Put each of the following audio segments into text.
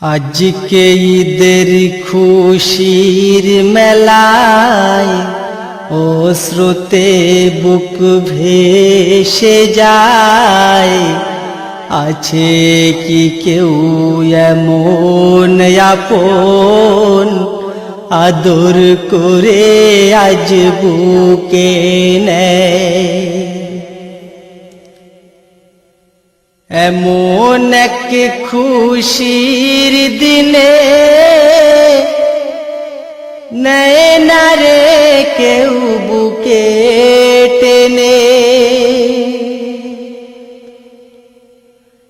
আজকে ঈদের খুশির মেলায় অশ্রুতে বুক ভেসে যায়। আছে কি কেউ এমন আপন আদর করে আজ বুকে নেয়। এমন এক খুশির দিনে নেয় না রে কেউ বুকে টেনে।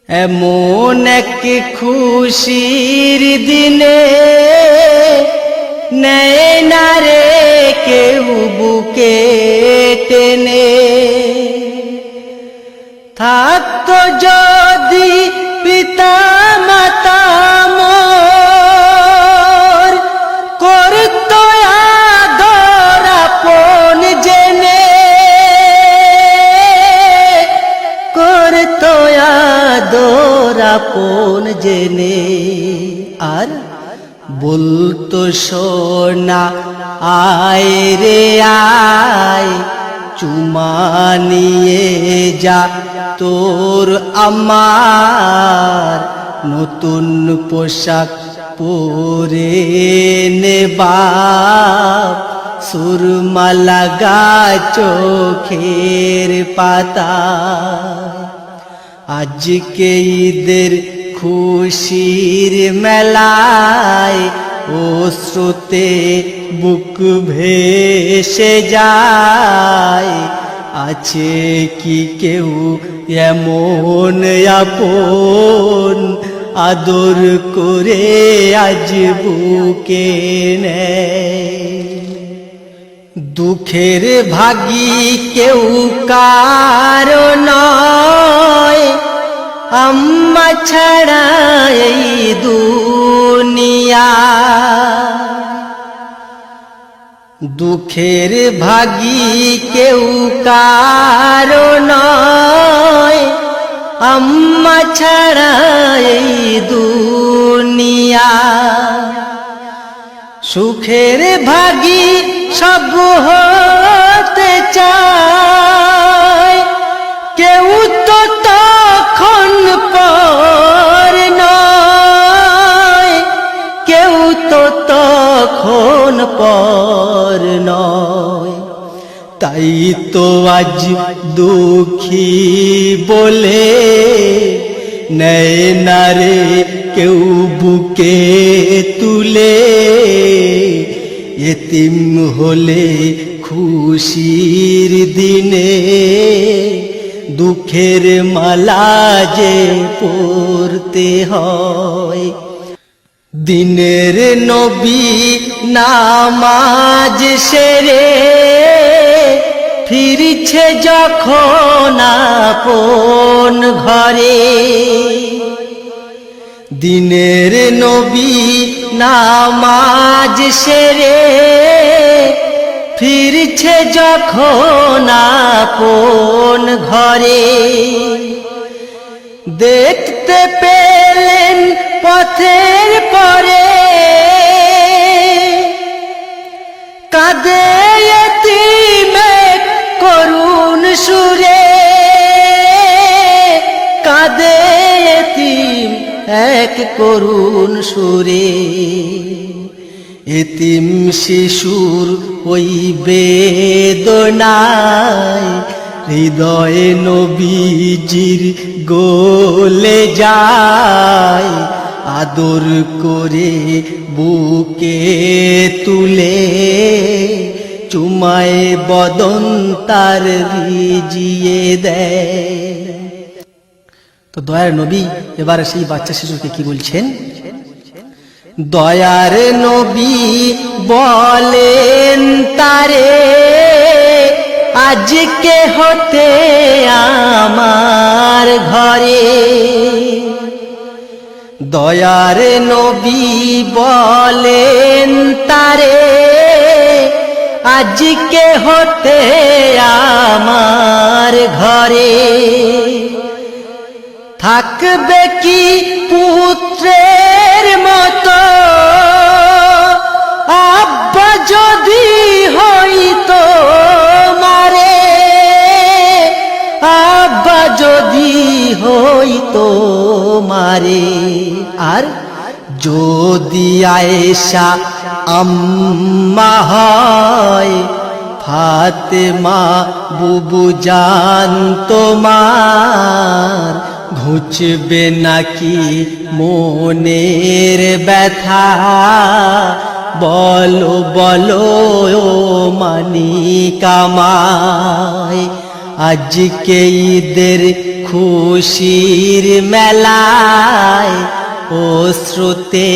এমন এক খুশির দিনে নেয় না রে কেউ বুকে টেনে। থাকতো যদি পিতা মাতা মোর করতো আদর আপন জেনে, করতো আদর আপন জেনে। আর বলতো সোনা আয় রে আয় চুমা নিয়ে যা তোর আমার নতুন পোশাক পরে নে বাপ সুরমা লাগা চোখের পাতা। আজকে ঈদের খুশির মেলায় অশ্রুতে বুক ভেসে যায়। আছে কি কেউ এমন আপন আদর করে আজ বুকে নেয়। দুঃখের ভাগী কেউ কারো নয় আম্মা ছাড়া এই দুনিয়া। দুঃখের ভাগী কেউ কারো নয় আম্মা ছাড়া এই দুনিয়া। সুখের ভাগী সব হতে চায় কেউ তো তখন পর নয়, কেউ তো তখন পর নয়। তাই তো আজ দুঃখী বলে নেয় না রে কেউ বুকে তুলে। এতিম হলে খুশির দিনে দুঃখের মালা যে পরতে হয়। দিনের নবী নামাজ সেরে ফিরছে যখন আপন ঘরে। দিনের নবী নামাজ সেরে ফিরছে যখন আপন ঘরে। দেখতে পেলেন পথের পরে কাঁদে এতিম এক করুণ সুরে, কাঁদে এতিম এক করুণ সুরে। এতিম শিশুর ওই বেদনায় হৃদয়ে নবীজির গলে যায়। আদর করে বুকে তুলে চুমায় বদন তার ভিজিয়ে দেয়। তো দয়ার নবী এবার সেই বাচ্চা শিশুকে কি বলছেন? দয়ার নবী বলেন তারে আজকে হতে আমার ঘরে। দয়ার নবী বলেন তারে আজকে হতে আমার ঘরে। থাকবে কি পুত্রের হই তোমারে। আর যদি আয়েশা আম্মা হয়, ফাতেমা বুবু জান তোমার, ঘুচবে নাকি মনের ব্যথা? বলো বলো ও মানিক আমায়, আজকে ঈদের খুশির মেলায় অশ্রুতে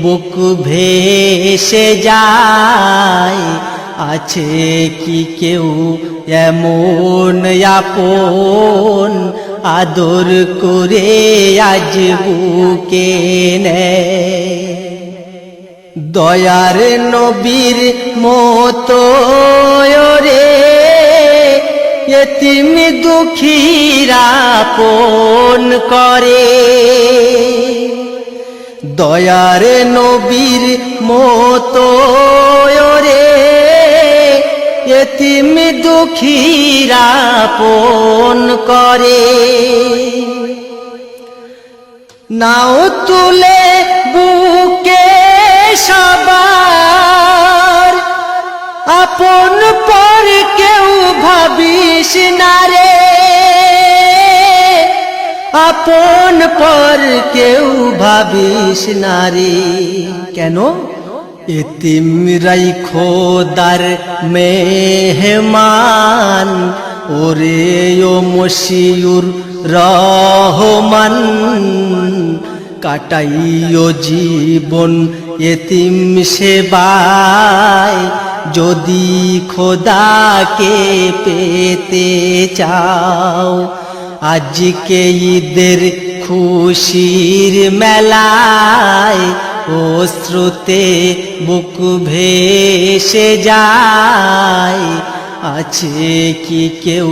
বুক ভেসে যায়। আছে কি কেউ এমন আপন, আদর করে আজ বুকে নেয়? দয়ার নবীর মতো রে এতিম দুঃখীরা আপন করে। দয়ার নবীর মতো রে এতিম দুঃখীরা আপন করে। নাও তুলে বুকে সবার, আপন পর কেউ ভাবিস না রে, আপন পর কেউ ভাবিস না রে। কেন? এতিম রাইখো দার মেহমান, ওরে ও মশিউর রহমান, কাটাইও জীবন এতিম সেবায়। যদি খোদাকে পেতে চাও, আজকে ঈদের খুশির মেলায় অশ্রুতে বুক ভেসে যায়। আছে কি কেউ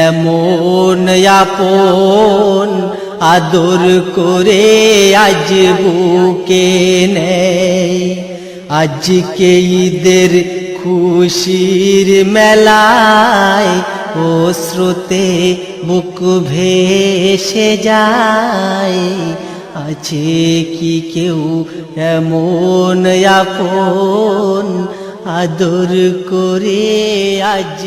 এমন আপন, আদর করে আজ বুকে নেয়? আজকে ঈদের খুশির মেলায় অশ্রুতে বুক ভেসে যায়। আছে কি কেউ এমন আপন, আদর করে আজ